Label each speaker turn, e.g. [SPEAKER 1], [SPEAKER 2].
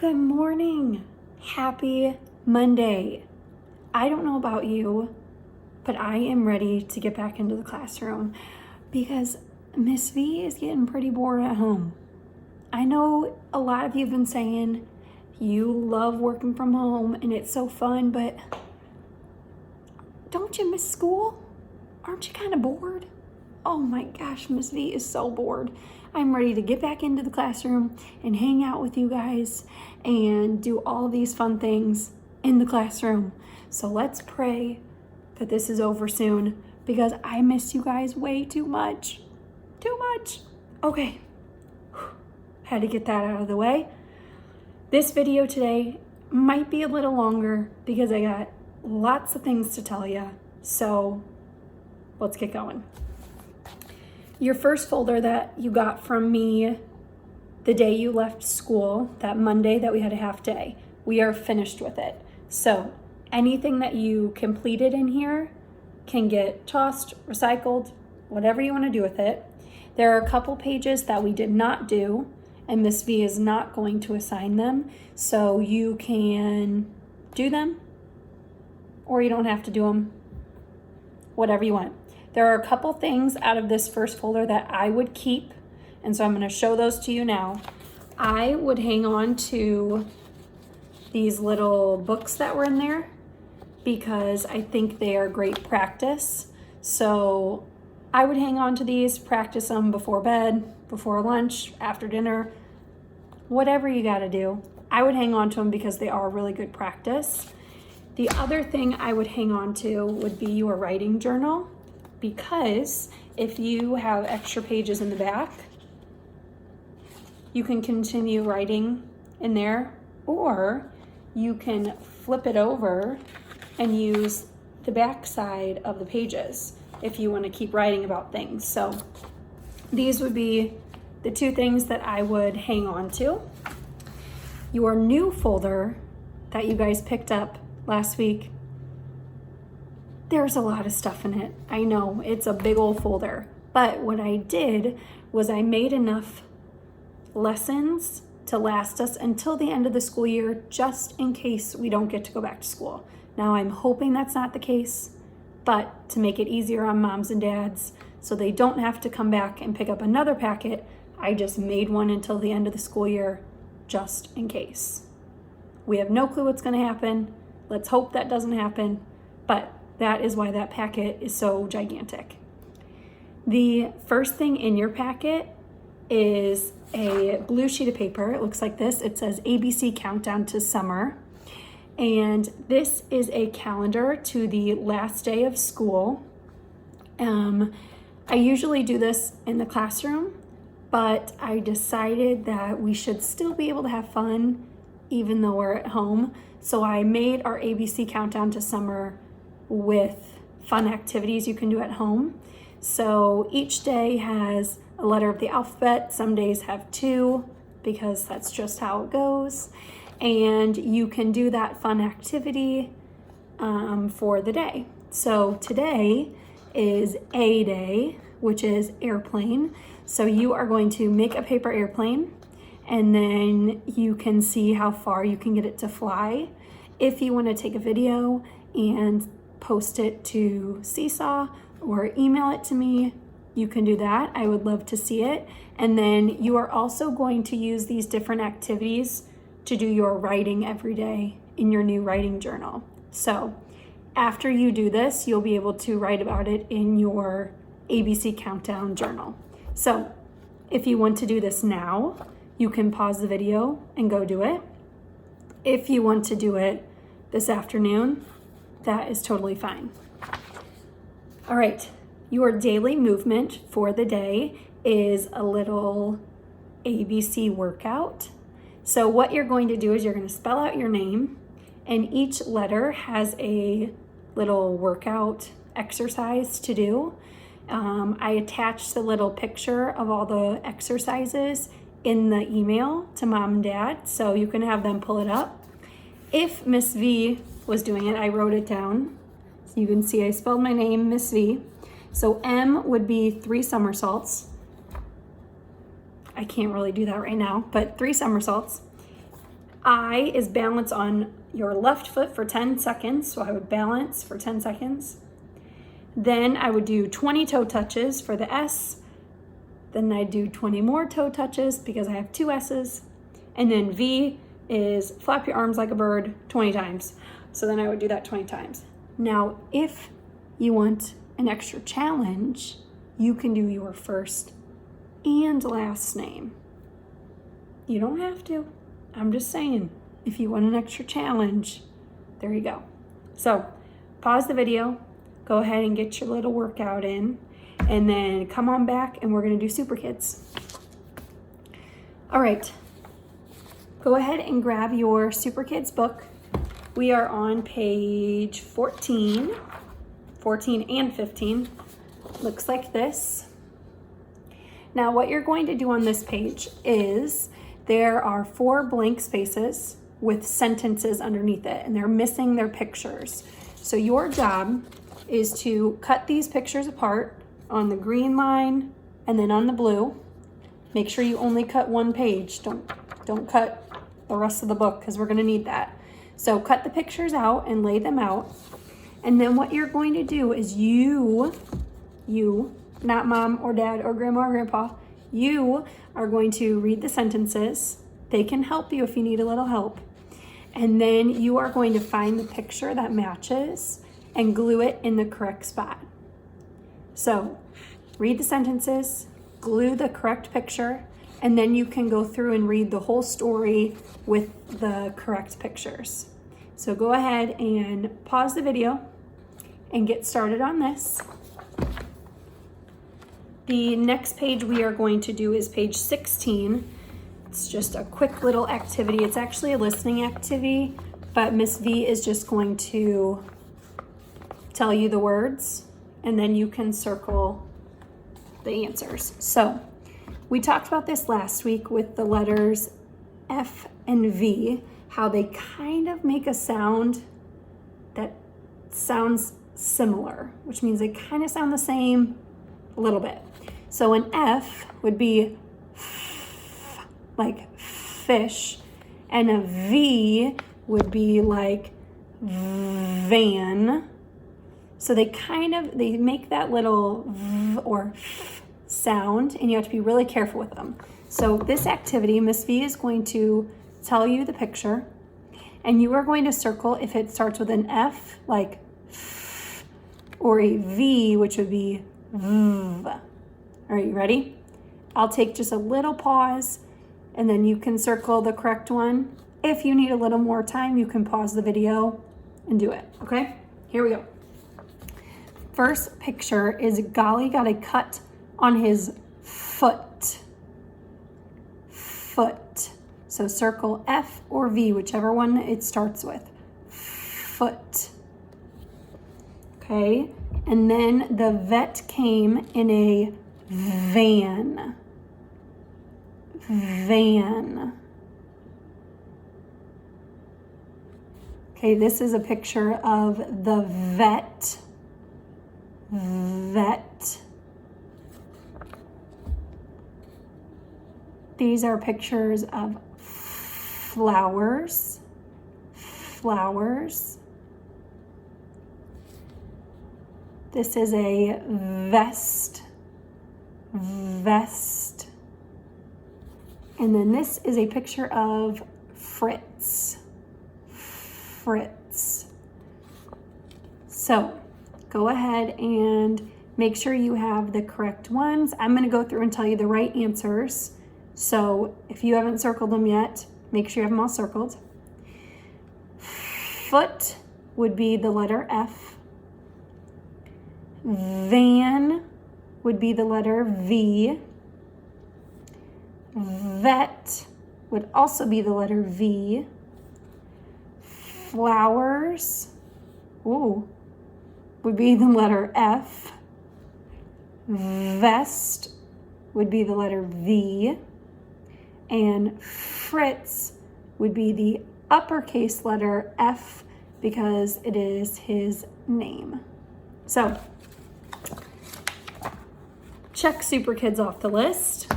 [SPEAKER 1] Good morning. Happy Monday. I don't know about you, but I am ready to get back into the classroom because Miss V is getting pretty bored at home. I know a lot of you have been saying you love working from home and it's so fun, but don't you miss school? Aren't you kind of bored? Oh my gosh, Miss V is so bored. I'm ready to get back into the classroom and hang out with you guys and do all these fun things in the classroom. So let's pray that this is over soon because I miss you guys way too much. Too much. Okay, had to get that out of the way. This video today might be a little longer because I got lots of things to tell you. So let's get going. Your first folder that you got from me the day you left school, that Monday that we had a half day, we are finished with it. So anything that you completed in here can get tossed, recycled, whatever you want to do with it. There are a couple pages that we did not do, and Miss V is not going to assign them, so you can do them, or you don't have to do them, whatever you want. There are a couple things out of this first folder that I would keep, and so I'm going to show those to you now. I would hang on to these little books that were in there because I think they are great practice. So I would hang on to these, practice them before bed, before lunch, after dinner, whatever you got to do. I would hang on to them because they are really good practice. The other thing I would hang on to would be your writing journal, because if you have extra pages in the back, you can continue writing in there, or you can flip it over and use the back side of the pages if you want to keep writing about things. So these would be the two things that I would hang on to. Your new folder that you guys picked up last week, there's a lot of stuff in it. I know it's a big old folder, but what I did was I made enough lessons to last us until the end of the school year, just in case we don't get to go back to school. Now I'm hoping that's not the case, but to make it easier on moms and dads so they don't have to come back and pick up another packet, I just made one until the end of the school year, just in case. We have no clue what's going to happen. Let's hope that doesn't happen, but that is why that packet is so gigantic. The first thing in your packet is a blue sheet of paper. It looks like this. It says ABC Countdown to Summer. And this is a calendar to the last day of school. I usually do this in the classroom, but I decided that we should still be able to have fun even though we're at home. So I made our ABC Countdown to Summer with fun activities you can do at home. So each day has a letter of the alphabet. Some days have two because that's just how it goes. And you can do that fun activity for the day. So today is A day, which is airplane. So you are going to make a paper airplane, and then you can see how far you can get it to fly. If you want to take a video and post it to Seesaw or email it to me, you can do that. I would love to see it. And then you are also going to use these different activities to do your writing every day in your new writing journal. So after you do this, you'll be able to write about it in your ABC Countdown journal. So if you want to do this now, you can pause the video and go do it. If you want to do it this afternoon, that is totally fine. All right, your daily movement for the day is a little ABC workout. So what you're going to do is you're going to spell out your name, and each letter has a little workout exercise to do. I attached the little picture of all the exercises in the email to mom and dad, so you can have them pull it up. If Miss V was doing it, I wrote it down. So you can see I spelled my name, Miss V. So M would be 3 somersaults. I can't really do that right now, but 3 somersaults. I is balance on your left foot for 10 seconds. So I would balance for 10 seconds. Then I would do 20 toe touches for the S. Then I do 20 more toe touches because I have 2 S's. And then V is flap your arms like a bird 20 times. So then I would do that 20 times. Now, if you want an extra challenge, you can do your first and last name. You don't have to. I'm just saying, if you want an extra challenge, there you go. So pause the video, go ahead and get your little workout in, and then come on back and we're gonna do Super Kids. All right, go ahead and grab your Super Kids book. We are on page 14 and 15. Looks like this. Now what you're going to do on this page is there are 4 blank spaces with sentences underneath it, and they're missing their pictures. So your job is to cut these pictures apart on the green line and then on the blue. Make sure you only cut 1 page. Don't cut the rest of the book because we're gonna need that. So cut the pictures out and lay them out. And then what you're going to do is you, not mom or dad or grandma or grandpa, you are going to read the sentences. They can help you if you need a little help. And then you are going to find the picture that matches and glue it in the correct spot. So read the sentences, glue the correct picture, and then you can go through and read the whole story with the correct pictures. So go ahead and pause the video and get started on this. The next page we are going to do is page 16. It's just a quick little activity. It's actually a listening activity, but Miss V is just going to tell you the words and then you can circle the answers. So we talked about this last week with the letters F and V, how they kind of make a sound that sounds similar, which means they kind of sound the same a little bit. So an F would be like fish, and a V would be like van. So they make that little V or F sound, and you have to be really careful with them. So this activity, Miss V is going to tell you the picture, and you are going to circle if it starts with an F, like F, or a V, which would be V. All right, you ready? I'll take just a little pause, and then you can circle the correct one. If you need a little more time, you can pause the video and do it, okay? Here we go. First picture is Golly got a cut on his foot. Foot. So circle F or V, whichever one it starts with. Foot. Okay, and then the vet came in a van. Van. Okay, this is a picture of the vet. Vet. These are pictures of flowers. Flowers. This is a vest. Vest. And then this is a picture of Fritz. Fritz. So go ahead and make sure you have the correct ones. I'm going to go through and tell you the right answers. So if you haven't circled them yet, make sure you have them all circled. Foot would be the letter F. Van would be the letter V. Vet would also be the letter V. Flowers, would be the letter F. Vest would be the letter V. And Fritz would be the uppercase letter F because it is his name. So check Super Kids off the list.